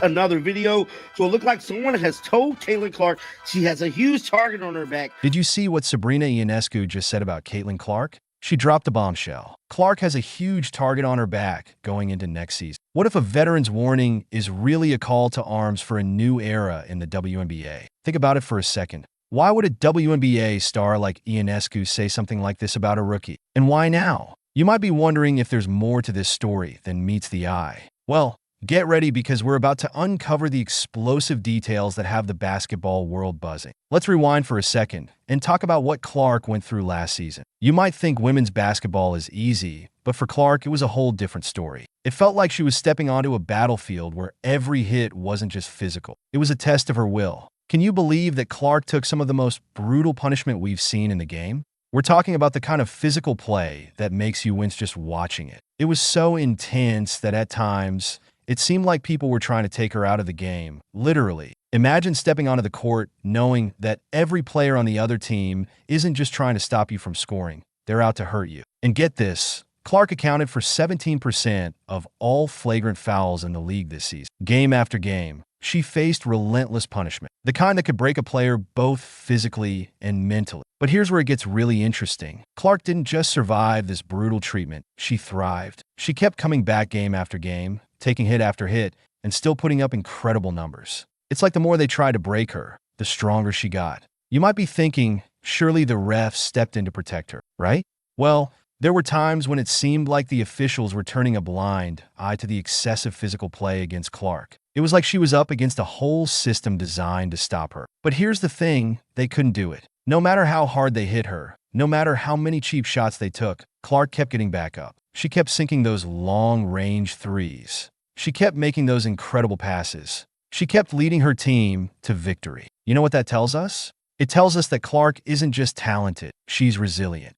another video. So it looked like someone has told Caitlin Clark she has a huge target on her back. Did you see what Sabrina Ionescu just said about Caitlin Clark? She dropped a bombshell. Clark has a huge target on her back going into next season. What if a veteran's warning is really a call to arms for a new era in the WNBA? Think about it for a second. Why would a WNBA star like Ionescu say something like this about a rookie? And why now? You might be wondering if there's more to this story than meets the eye. Well, get ready because we're about to uncover the explosive details that have the basketball world buzzing. Let's rewind for a second and talk about what Clark went through last season. You might think women's basketball is easy, but for Clark, it was a whole different story. It felt like she was stepping onto a battlefield where every hit wasn't just physical. It was a test of her will. Can you believe that Clark took some of the most brutal punishment we've seen in the game? We're talking about the kind of physical play that makes you wince just watching it. It was so intense that at times, it seemed like people were trying to take her out of the game, literally. Imagine stepping onto the court knowing that every player on the other team isn't just trying to stop you from scoring. They're out to hurt you. And get this, Clark accounted for 17% of all flagrant fouls in the league this season. Game after game, she faced relentless punishment, the kind that could break a player both physically and mentally. But here's where it gets really interesting. Clark didn't just survive this brutal treatment, she thrived. She kept coming back game after game, taking hit after hit, and still putting up incredible numbers. It's like the more they tried to break her, the stronger she got. You might be thinking, surely the refs stepped in to protect her, right? Well, there were times when it seemed like the officials were turning a blind eye to the excessive physical play against Clark. It was like she was up against a whole system designed to stop her. But here's the thing, they couldn't do it. No matter how hard they hit her, no matter how many cheap shots they took, Clark kept getting back up. She kept sinking those long-range threes. She kept making those incredible passes. She kept leading her team to victory. You know what that tells us? It tells us that Clark isn't just talented, she's resilient.